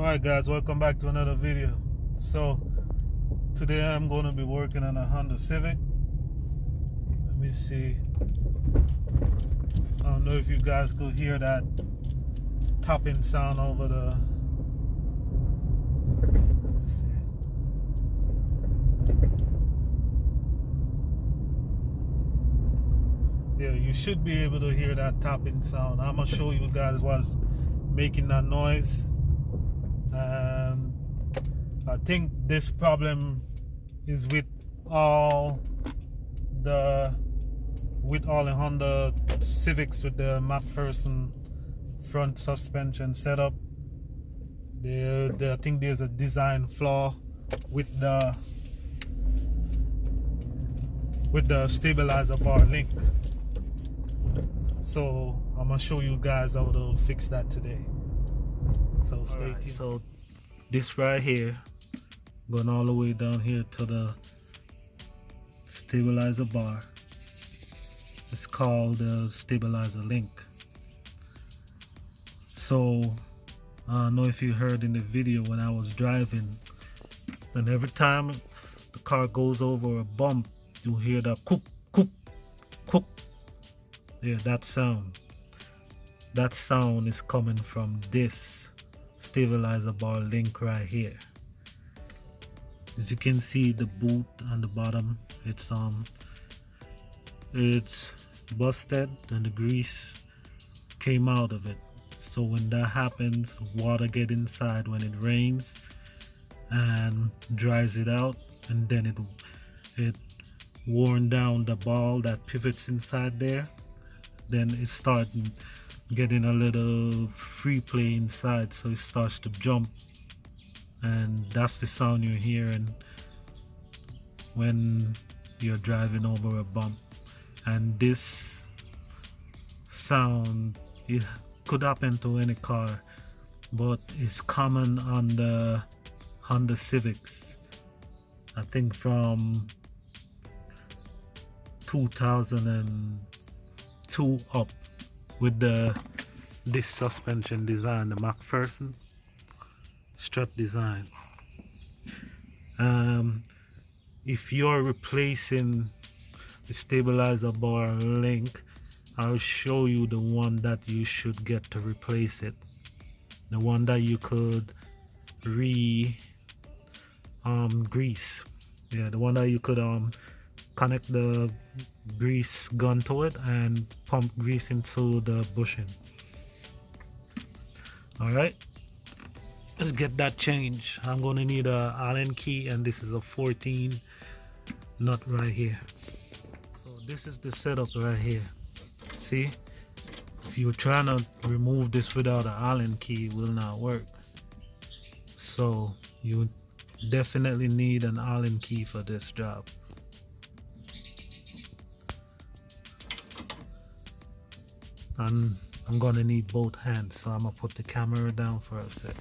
Alright guys, welcome back to another video. So today I'm going to be working on a Honda Civic. Let me see. I don't know if you guys could hear that tapping sound over the... Let me see. Yeah, you should be able to hear that tapping sound. I'm going to show you guys what's making that noise. I think this problem is with all the Honda Civics with the McPherson front suspension setup. I think there's a design flaw with the stabilizer bar link. So I'm gonna show you guys how to fix that today. So stay tuned. So this right here, going all the way down here to the stabilizer bar, it's called the stabilizer link. So I don't know if you heard in the video when I was driving, and every time the car goes over a bump, you hear that coop, coop, coop. Yeah, that sound. That sound is coming from this stabilizer bar link right here. As you can see, the boot on the bottom, it's busted and the grease came out of it. So when that happens, water get inside when it rains and dries it out, and then it worn down the ball that pivots inside there. Then it starts getting a little free play inside, so it starts to jump, and that's the sound you're hearing when you're driving over a bump. And this sound, it could happen to any car, but it's common on the Honda Civics. I think from 2002 up, with this suspension design, the McPherson strut design. If you're replacing the stabilizer bar link, I'll show you the one that you should get to replace it. The one that you could grease. Yeah, the one that you could connect the grease gun to it and pump grease into the bushing. Alright, let's get that changed. I'm gonna need a Allen key, and this is a 14 nut right here. So this is the setup right here. See, if you're trying to remove this without an Allen key, it will not work. So you definitely need an Allen key for this job. And I'm gonna need both hands, so I'm gonna put the camera down for a sec.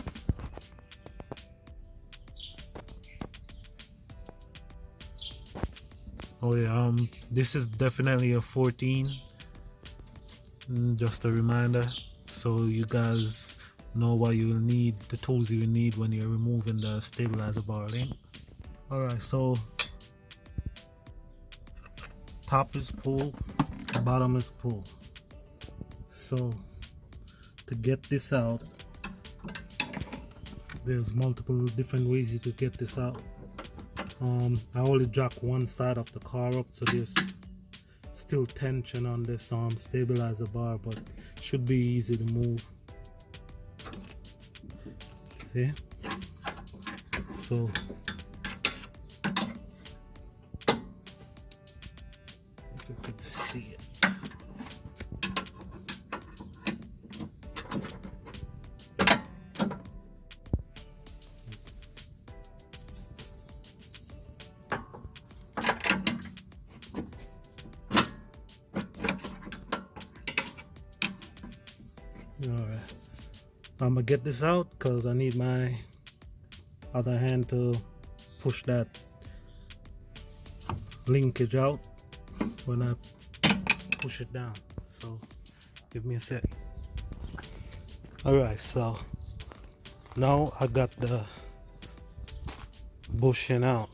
Oh yeah, this is definitely a 14. Just a reminder, so you guys know what you will need, the tools you will need when you're removing the stabilizer bar link. Alright, so top is pull, bottom is pull. So to get this out, there's multiple different ways you could get this out. I only jack one side of the car up, so there's still tension on this stabilizer bar, but should be easy to move. See? So if you could see it. Alright, I'm gonna get this out because I need my other hand to push that linkage out when I push it down. So give me a sec. Alright, so Now I got the bushing out.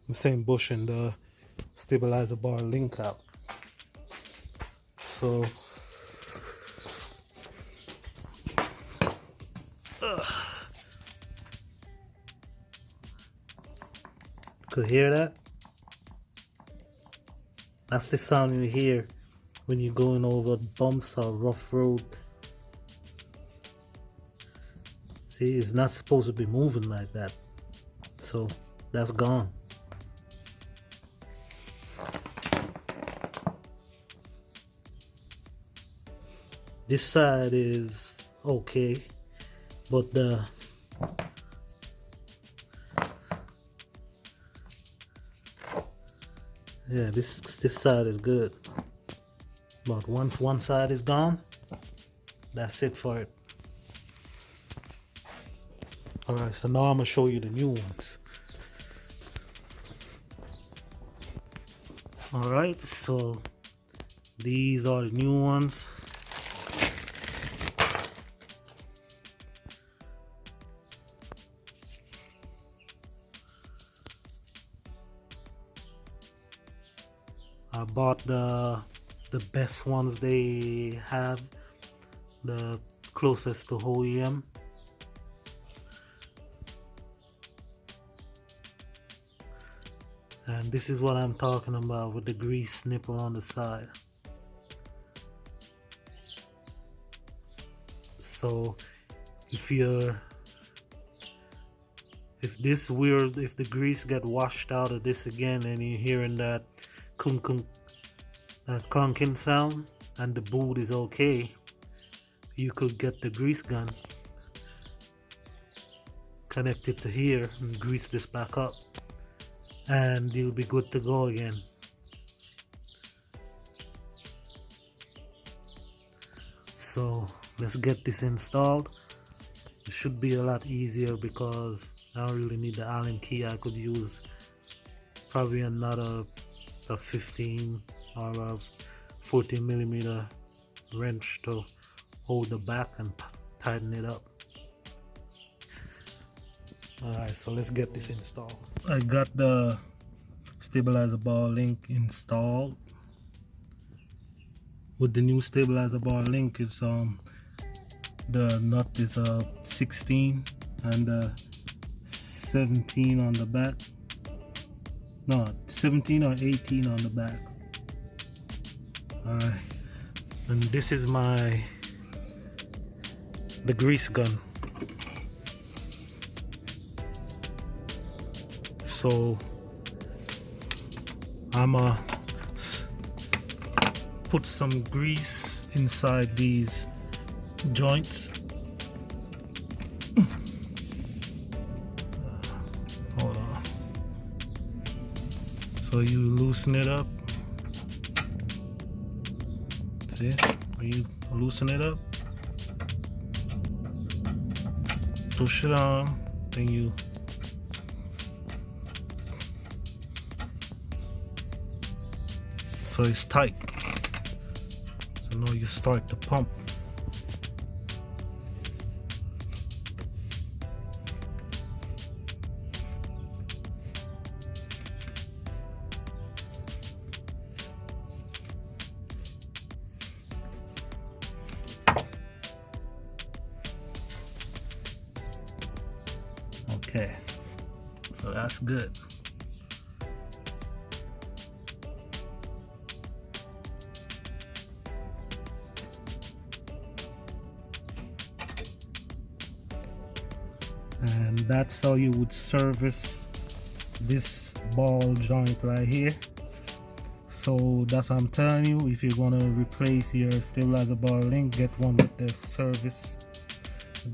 I'm saying bushing the stabilizer bar link out. So could hear that? That's the sound you hear when you're going over bumps or rough road. See, it's not supposed to be moving like that. So that's gone. This side is okay, but this side is good. But once one side is gone, that's it for it. Alright, so now I'm gonna show you the new ones. Alright, so these are the new ones. I bought the best ones they have, the closest to OEM. And this is what I'm talking about with the grease nipple on the side. So if the grease get washed out of this again and you're hearing that clunking sound and the boot is okay, you could get the grease gun, connect it to here and grease this back up, and you'll be good to go again. So let's get this installed. It should be a lot easier because I don't really need the Allen key. I could use probably another a 15 or a 14 millimeter wrench to hold the back and tighten it up. Alright, so let's get this installed. I got the stabilizer bar link installed. With the new stabilizer bar link, it's the nut is 16 and 17 on the back. No, 17 or 18 on the back. Alright, and this is the grease gun. So I'ma put some grease inside these joints. Hold on. So you loosen it up. See? You loosen it up. Push it on. Then you so it's tight. So now you start the pump. Okay, so that's good. And that's how you would service this ball joint right here. So that's what I'm telling you. If you're gonna replace your stabilizer bar link, get one with the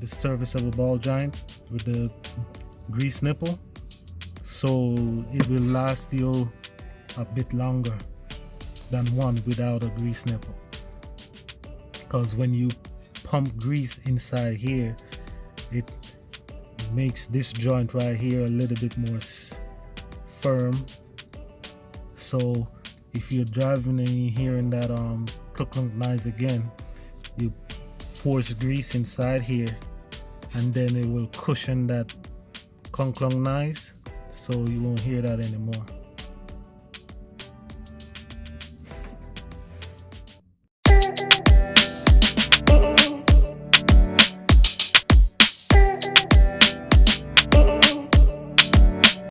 serviceable ball joint with the grease nipple, so it will last you a bit longer than one without a grease nipple. Because when you pump grease inside here, it makes this joint right here a little bit more firm. So if you're driving and you're hearing that clunk noise again, you force grease inside here, and then it will cushion that clunk clunk noise, so you won't hear that anymore.